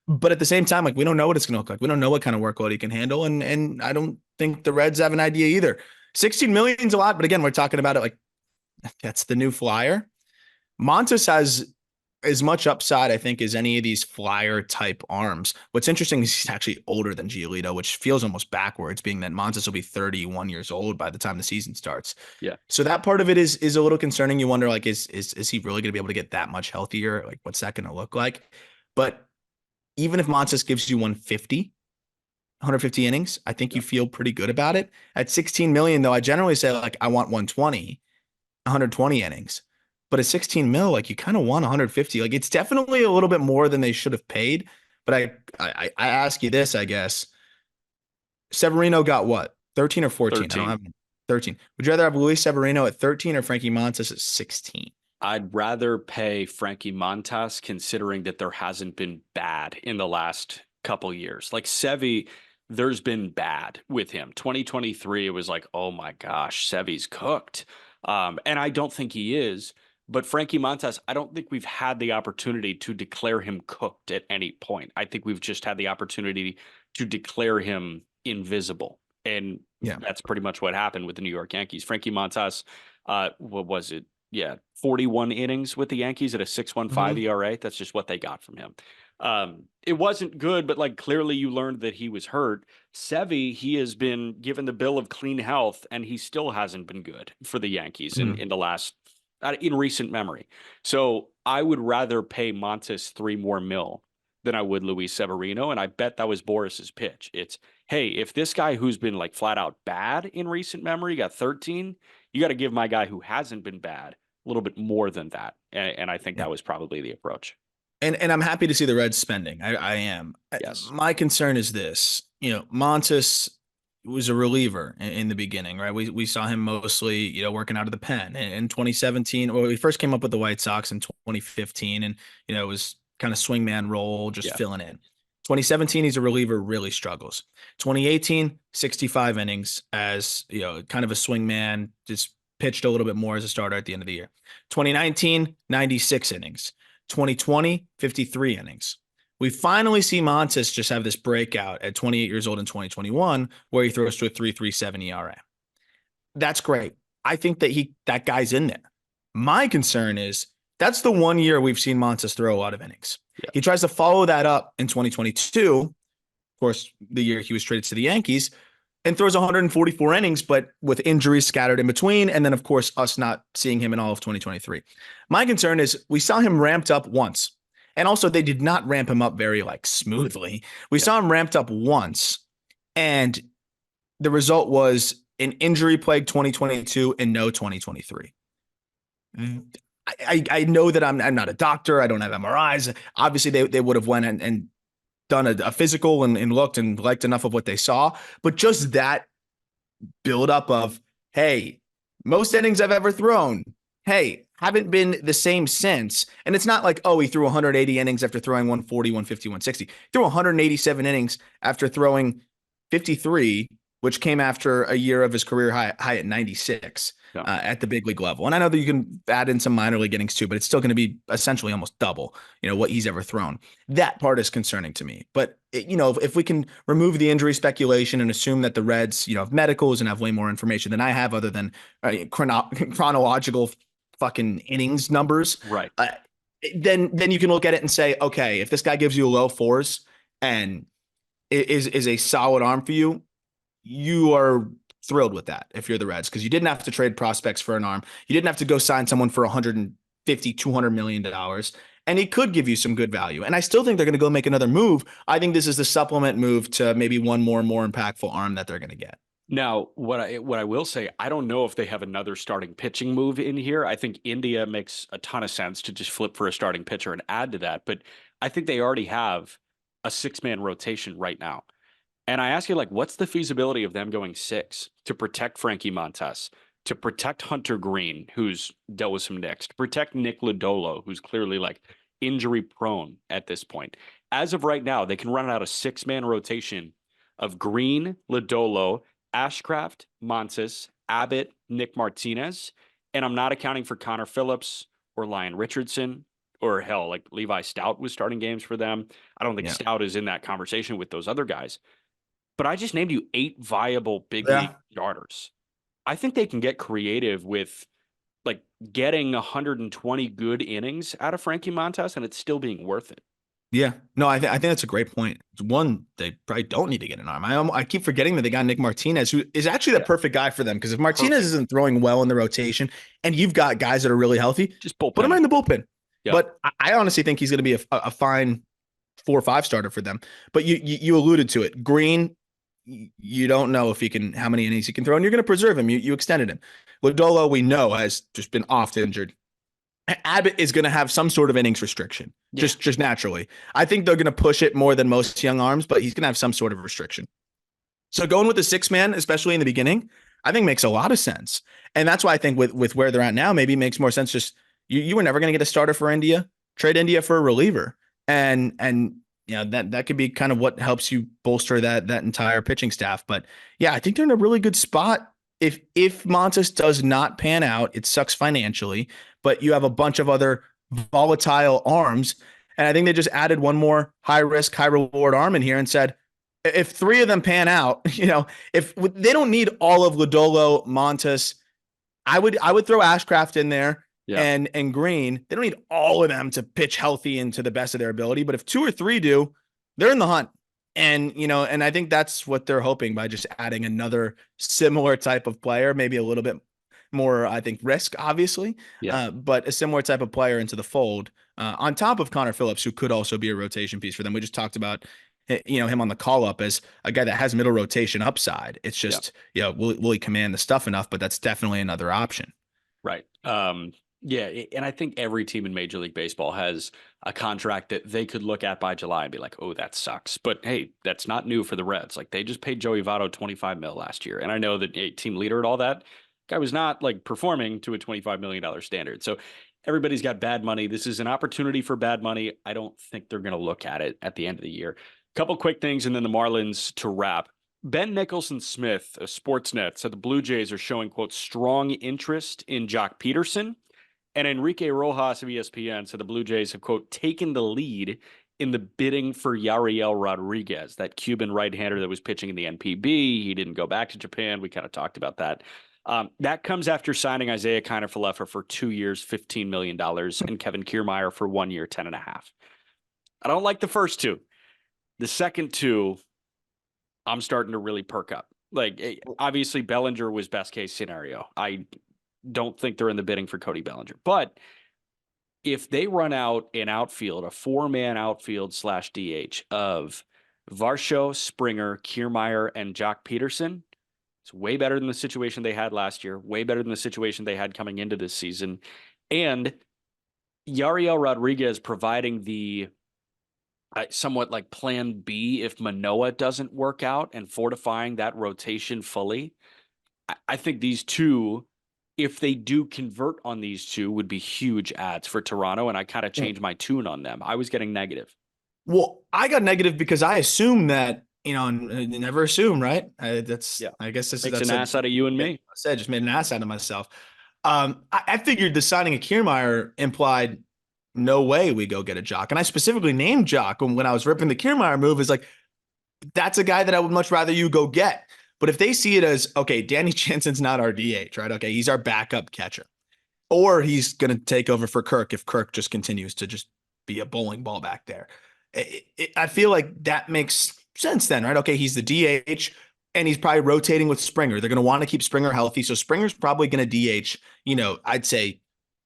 But at the same time, like we don't know what it's going to look like. We don't know what kind of workload he can handle. And I don't think the Reds have an idea either. 16 million is a lot, but again, we're talking about it like that's the new flyer. Montas has as much upside, I think, as any of these flyer type arms. What's interesting is he's actually older than Giolito, which feels almost backwards, being that Montas will be 31 years old by the time the season starts. Yeah. So that part of it is a little concerning. You wonder, like, is he really going to be able to get that much healthier? Like, what's that going to look like? But even if Montas gives you 150 innings, I think you feel pretty good about it. At 16 million, though, I generally say, like, I want 120 innings. But at 16 mil, like you kind of want 150. Like it's definitely a little bit more than they should have paid. But I ask you this, I guess. Severino got what? 13 or 14? 13. I don't have 13. Would you rather have Luis Severino at 13 or Frankie Montas at 16? I'd rather pay Frankie Montas considering that there hasn't been bad in the last couple years. Like Sevy, there's been bad with him. 2023, it was like, oh my gosh, Sevy's cooked. And I don't think he is. But Frankie Montas, I don't think we've had the opportunity to declare him cooked at any point. I think we've just had the opportunity to declare him invisible. And that's pretty much what happened with the New York Yankees. Frankie Montas, what was it? yeah, 41 innings with the Yankees at a 6.15 ERA. That's just what they got from him. It wasn't good, but like clearly you learned that he was hurt. Sevy, he has been given the bill of clean health, and he still hasn't been good for the Yankees in the last in recent memory. So I would rather pay Montas 3 more mil than I would Luis Severino, and I bet that was Boris's pitch. It's, hey, if this guy who's been like flat out bad in recent memory got 13, you got to give my guy who hasn't been bad a little bit more than that. And I think Yeah. that was probably the approach. And I'm happy to see the Reds spending. I am. Yes. My concern is this. Montas was a reliever in the beginning, right? We saw him mostly, working out of the pen in 2017. Well, he first came up with the White Sox in 2015, and it was kind of swingman role, just filling in. 2017, he's a reliever, really struggles. 2018, 65 innings as kind of a swingman, just pitched a little bit more as a starter at the end of the year. 2019, 96 innings. 2020, 53 innings. We finally see Montas just have this breakout at 28 years old in 2021, where he throws to a 3.37 ERA. That's great. I think that guy's in there. My concern is that's the 1 year we've seen Montas throw a lot of innings. Yeah. He tries to follow that up in 2022, of course, the year he was traded to the Yankees, and throws 144 innings, but with injuries scattered in between. And then, of course, us not seeing him in all of 2023. My concern is we saw him ramped up once. And also they did not ramp him up very smoothly. We saw him ramped up once. And the result was an injury-plagued 2022 and no 2023. I know that I'm not a doctor. I don't have MRIs. Obviously, they would have went and done a physical and looked and liked enough of what they saw. But just that buildup of, hey, most innings I've ever thrown, hey, haven't been the same since. And it's not like, oh, he threw 180 innings after throwing 140, 150, 160. He threw 187 innings after throwing 53, which came after a year of his career high at 96 at the big league level. And I know that you can add in some minor league innings too, but it's still going to be essentially almost double, what he's ever thrown. That part is concerning to me. But, if we can remove the injury speculation and assume that the Reds, have medicals and have way more information than I have other than chronological fucking innings numbers, right? Then you can look at it and say, okay, if this guy gives you a low fours and is a solid arm for you, you are thrilled with that if you're the Reds, because you didn't have to trade prospects for an arm. You didn't have to go sign someone for 150, $200 million. And he could give you some good value. And I still think they're going to go make another move. I think this is the supplement move to maybe one more impactful arm that they're going to get. Now, what I will say, I don't know if they have another starting pitching move in here. I think India makes a ton of sense to just flip for a starting pitcher and add to that. But I think they already have a 6-man rotation right now. And I ask you, what's the feasibility of them going 6 to protect Frankie Montas, to protect Hunter Green, who's dealt with some nicks, to protect Nick Lodolo, who's clearly injury prone at this point. As of right now, they can run out a 6-man rotation of Green, Lodolo, Ashcraft, Montas, Abbott, Nick Martinez, and I'm not accounting for Connor Phillips or Lyon Richardson, or hell, Levi Stout was starting games for them. I don't think Stout is in that conversation with those other guys. But I just named you 8 viable big league starters. I think they can get creative with getting 120 good innings out of Frankie Montas and it's still being worth it. Yeah, no, I think that's a great point. One, they probably don't need to get an arm. I keep forgetting that they got Nick Martinez, who is actually the perfect guy for them, because if Martinez isn't throwing well in the rotation and you've got guys that are really healthy, just put him in the bullpen. Yeah. But I honestly think he's going to be a fine 4 or 5 starter for them. But you alluded to it. Green, you don't know if how many innings he can throw, and you're going to preserve him. You extended him. Lodolo, we know, has just been oft injured. Abbott is going to have some sort of innings restriction, just naturally. I think they're going to push it more than most young arms, but he's going to have some sort of restriction. So going with the 6-man, especially in the beginning, I think makes a lot of sense. And that's why I think with where they're at now, maybe it makes more sense. Just you were never going to get a starter for India. Trade India for a reliever, and that could be kind of what helps you bolster that entire pitching staff. But yeah, I think they're in a really good spot. If Montas does not pan out, it sucks financially, but you have a bunch of other volatile arms. And I think they just added one more high risk, high reward arm in here and said, if 3 of them pan out, if they don't need all of Lodolo, Montas, I would throw Ashcraft in there Yeah. and Green. They don't need all of them to pitch healthy and to the best of their ability, but if 2 or 3 do, they're in the hunt. And and I think that's what they're hoping by just adding another similar type of player, maybe a little bit more, I think, risk, obviously, Yeah. but a similar type of player into the fold, on top of Connor Phillips, who could also be a rotation piece for them. We just talked about him on the call up as a guy that has middle rotation upside. It's Yeah. just, will he command the stuff enough? But that's definitely another option. Right. Yeah, and I think every team in Major League Baseball has a contract that they could look at by July and be like, "Oh, that sucks." But hey, that's not new for the Reds. Like they just paid Joey Votto 25 mil last year, and I know that a team leader and all that guy was not like performing to a $25 million standard. So everybody's got bad money. This is an opportunity for bad money. I don't think they're going to look at it at the end of the year. Couple quick things, and then the Marlins to wrap. Ben Nicholson-Smith of Sportsnet said the Blue Jays are showing, quote, strong interest in Jock Peterson. And Enrique Rojas of ESPN said the Blue Jays have, quote, taken the lead in the bidding for Yariel Rodriguez, that Cuban right-hander that was pitching in the NPB. He didn't go back to Japan. We kind of talked about that. That comes after signing Isaiah Kiner-Falefa for 2 years, $15 million, and Kevin Kiermaier for 1 year, 10.5 million. I don't like the first two. The second two, I'm starting to really perk up. Like, obviously, Bellinger was best case scenario. I don't think they're in the bidding for Cody Bellinger. But if they run out an outfield, a 4-man outfield / DH of Varsho, Springer, Kiermaier, and Jock Peterson, it's way better than the situation they had last year, way better than the situation they had coming into this season. And Yariel Rodriguez providing the somewhat like plan B if Manoah doesn't work out and fortifying that rotation fully. I think these two, if they do convert on these two, would be huge ads for Toronto. And I kind of changed my tune on them. I was getting negative. Well, I got negative because I assume that, and never assume, right? I guess Makes that's an ass out of you and me. I said, just made an ass out of myself. I figured the signing of Kiermaier implied no way we go get a Jock. And I specifically named Jock when I was ripping the Kiermaier move, is like, that's a guy that I would much rather you go get. But if they see it as, okay, Danny Jansen's not our DH, right? Okay, he's our backup catcher. Or he's going to take over for Kirk if Kirk just continues to just be a bowling ball back there. I feel like that makes sense then, right? Okay, he's the DH and he's probably rotating with Springer. They're going to want to keep Springer healthy. So Springer's probably going to DH, I'd say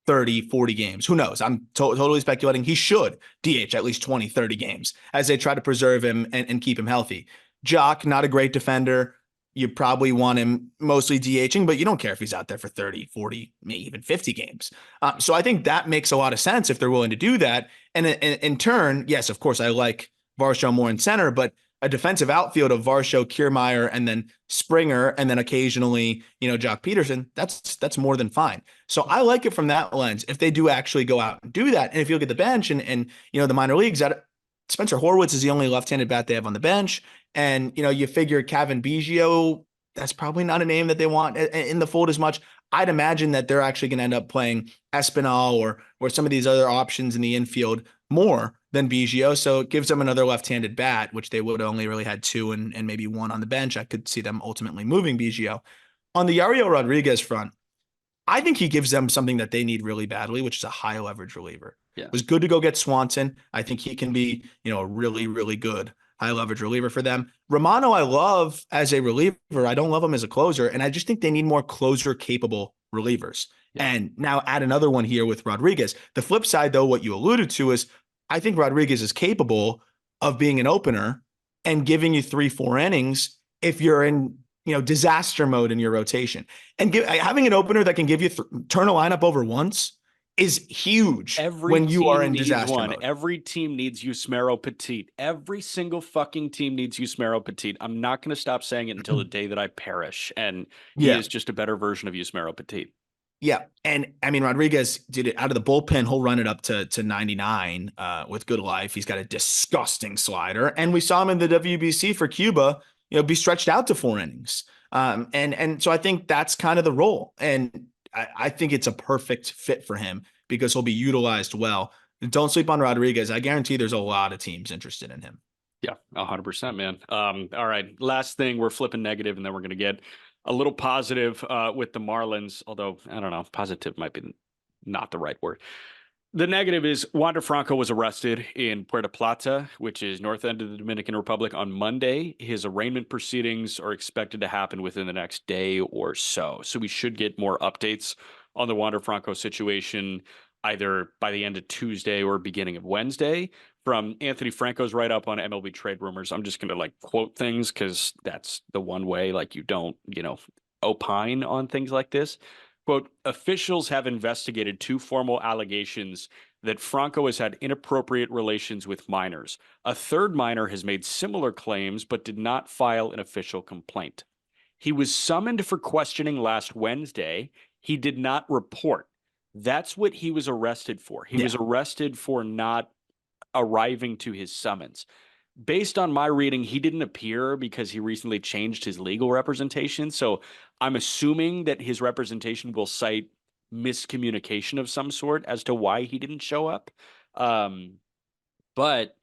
30, 40 games. Who knows? I'm totally speculating. He should DH at least 20, 30 games as they try to preserve him and keep him healthy. Jock, not a great defender. You probably want him mostly DHing, but you don't care if he's out there for 30, 40, maybe even 50 games. So I think that makes a lot of sense if they're willing to do that. And in turn, yes, of course, I like Varsho more in center, but a defensive outfield of Varsho, Kiermaier, and then Springer, and then occasionally, Jock Peterson, that's more than fine. So I like it from that lens. If they do actually go out and do that, and if you look at the bench and the minor leagues, that Spencer Horwitz is the only left-handed bat they have on the bench. And, you figure Kevin Biggio, that's probably not a name that they want in the fold as much. I'd imagine that they're actually going to end up playing Espinal or some of these other options in the infield more than Biggio. So it gives them another left-handed bat, which they would only really had 2 and maybe 1 on the bench. I could see them ultimately moving Biggio. On the Yariel Rodriguez front, I think he gives them something that they need really badly, which is a high leverage reliever. Yeah. It was good to go get Swanson. I think he can be, a really, really good high leverage reliever for them. Romano, I love as a reliever. I don't love him as a closer. And I just think they need more closer capable relievers. Yeah. And now add another one here with Rodriguez. The flip side, though, what you alluded to is I think Rodriguez is capable of being an opener and giving you 3-4 innings if you're in, disaster mode in your rotation. And having an opener that can give you turn a lineup over once is huge when you are in disaster mode. Every team needs Yusmeiro Petit. Every single fucking team needs Yusmeiro Petit. I'm not going to stop saying it until the day that I perish. And he is just a better version of Yusmeiro Petit. Yeah. And I mean, Rodriguez did it out of the bullpen. He'll run it up to 99 with good life. He's got a disgusting slider. And we saw him in the WBC for Cuba, be stretched out to 4 innings. And so I think that's kind of the role. And I think it's a perfect fit for him because he'll be utilized well. Don't sleep on Rodriguez. I guarantee there's a lot of teams interested in him. Yeah, 100%, man. All right. Last thing, we're flipping negative, and then we're going to get a little positive with the Marlins. Although, I don't know, positive might be not the right word. The negative is Wander Franco was arrested in Puerto Plata, which is north end of the Dominican Republic, on Monday. His arraignment proceedings are expected to happen within the next day or so. So we should get more updates on the Wander Franco situation either by the end of Tuesday or beginning of Wednesday. From Anthony Franco's write up on MLB trade rumors, I'm just going to like quote things because that's the one way like you don't, opine on things like this. Quote, officials have investigated two formal allegations that Franco has had inappropriate relations with minors. A third minor has made similar claims but did not file an official complaint. He was summoned for questioning last Wednesday. He did not report. That's what he was arrested for. He was arrested for not arriving to his summons. Based on my reading, he didn't appear because he recently changed his legal representation. So I'm assuming that his representation will cite miscommunication of some sort as to why he didn't show up. But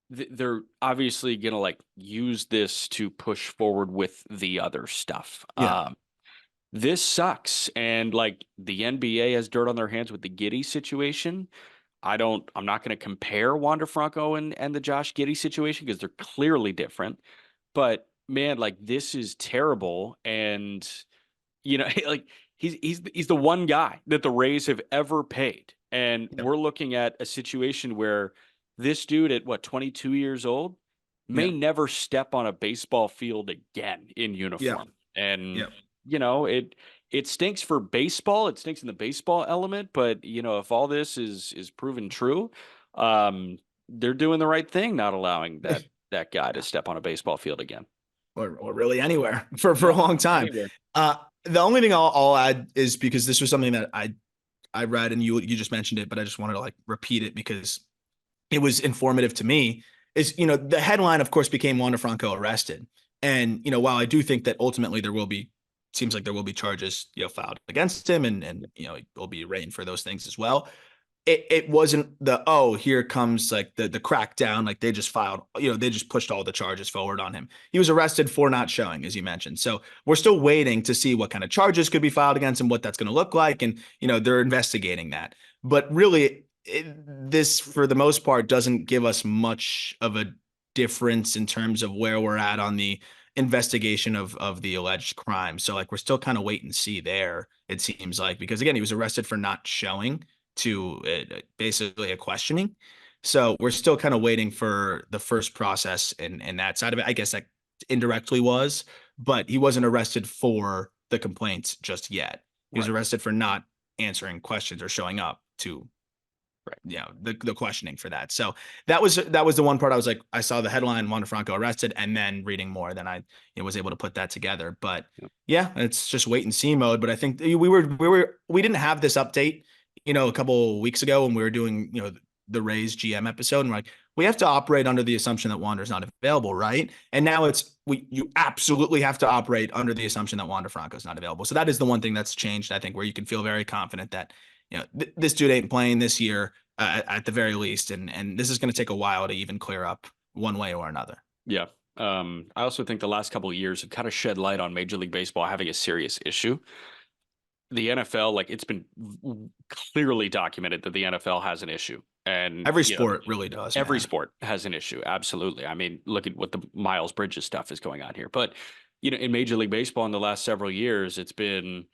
they're obviously going to like use this to push forward with the other stuff. Yeah. This sucks. And like the NBA has dirt on their hands with the Giddey situation. I'm not going to compare Wander Franco and the Josh Giddey situation because they're clearly different. But man, like this is terrible. And like he's the one guy that the Rays have ever paid. And we're looking at a situation where this dude at 22 years old may never step on a baseball field again in uniform. And it stinks for baseball. It stinks in the baseball element, but if all this is proven true, they're doing the right thing, not allowing that guy to step on a baseball field again, or really anywhere for a long time. Anywhere. The only thing I'll add is because this was something that I read and you just mentioned it, but I just wanted to like repeat it because it was informative to me. Is the headline, of course, became Wander Franco arrested, and while I do think that ultimately seems like there will be charges filed against him, and he'll be arraigned for those things as well. It wasn't here comes like the crackdown, like they just filed, they just pushed all the charges forward on him. He was arrested for not showing, as you mentioned. So we're still waiting to see what kind of charges could be filed against him, what that's going to look like. And, they're investigating that. But really, this, for the most part, doesn't give us much of a difference in terms of where we're at on the investigation of the alleged crime. So like, we're still kind of wait and see there, it seems like, because again, he was arrested for not showing to basically a questioning. So we're still kind of waiting for the first process and that side of it. I guess that indirectly was, but he wasn't arrested for the complaints just yet. He was arrested for not answering questions or showing up to the questioning for that. So that was the one part I was like, I saw the headline Wander Franco arrested, and then reading more, then I was able to put that together. But it's just wait and see mode. But I think we didn't have this update a couple weeks ago when we were doing, the Rays GM episode, and we're like, we have to operate under the assumption that Wander's not available, right? And now you absolutely have to operate under the assumption that Wander Franco's not available. So that is the one thing that's changed, I think, where you can feel very confident that, this dude ain't playing this year at the very least. And this is going to take a while to even clear up one way or another. Yeah. I also think the last couple of years have kind of shed light on Major League Baseball having a serious issue. The NFL, like it's been clearly documented that the NFL has an issue, and every sport really does. Every sport has an issue. Absolutely. I mean, look at what the Miles Bridges stuff is going on here. But in Major League Baseball in the last several years, it's been,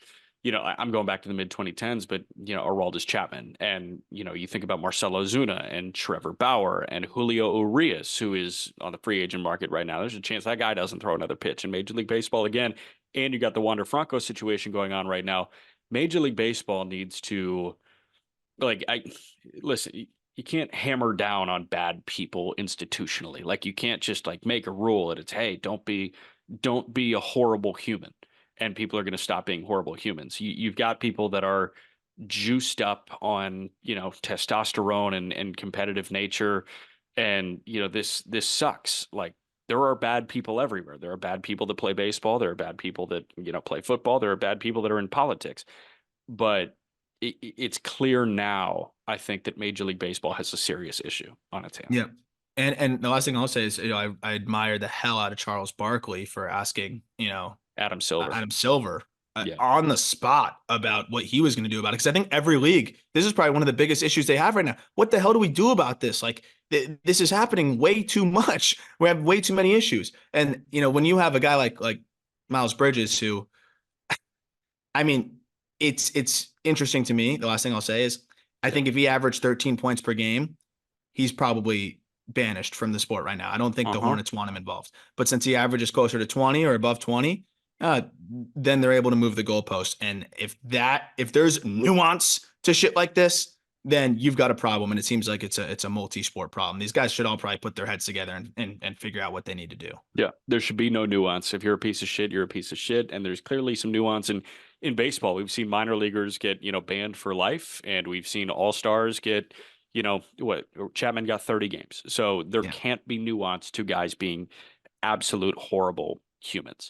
I'm going back to the mid 2010s, but Aroldis Chapman, and you think about Marcelo Zuna and Trevor Bauer and Julio Urias, who is on the free agent market right now. There's a chance that guy doesn't throw another pitch in Major League Baseball again. And you got the Wander Franco situation going on right now. Major League Baseball needs to, listen, you can't hammer down on bad people institutionally. Like you can't just like make a rule that it's, hey, don't be a horrible human, and people are going to stop being horrible humans. You've got people that are juiced up on, testosterone and competitive nature. And, this sucks. Like, there are bad people everywhere. There are bad people that play baseball. There are bad people that, play football. There are bad people that are in politics. But it's clear now, I think, that Major League Baseball has a serious issue on its hands. Yeah. And the last thing I'll say is, I admire the hell out of Charles Barkley for asking, Adam Silver. Yeah. on the spot about what he was going to do about it. Because I think every league, this is probably one of the biggest issues they have right now. What the hell do we do about this? Like, this is happening way too much. We have way too many issues. And, when you have a guy like Miles Bridges, who, I mean, it's interesting to me. The last thing I'll say is I think if he averaged 13 points per game, he's probably banished from the sport right now. I don't think the Hornets want him involved. But since he averages closer to 20 or above 20, then they're able to move the goalpost. And if there's nuance to shit like this, then you've got a problem. And it seems like it's a multi-sport problem. These guys should all probably put their heads together and figure out what they need to do. Yeah, there should be no nuance. If you're a piece of shit, you're a piece of shit. And there's clearly some nuance in baseball. We've seen minor leaguers get, banned for life, and we've seen all-stars get, what Chapman got 30 games. So there can't be nuance to guys being absolute horrible humans.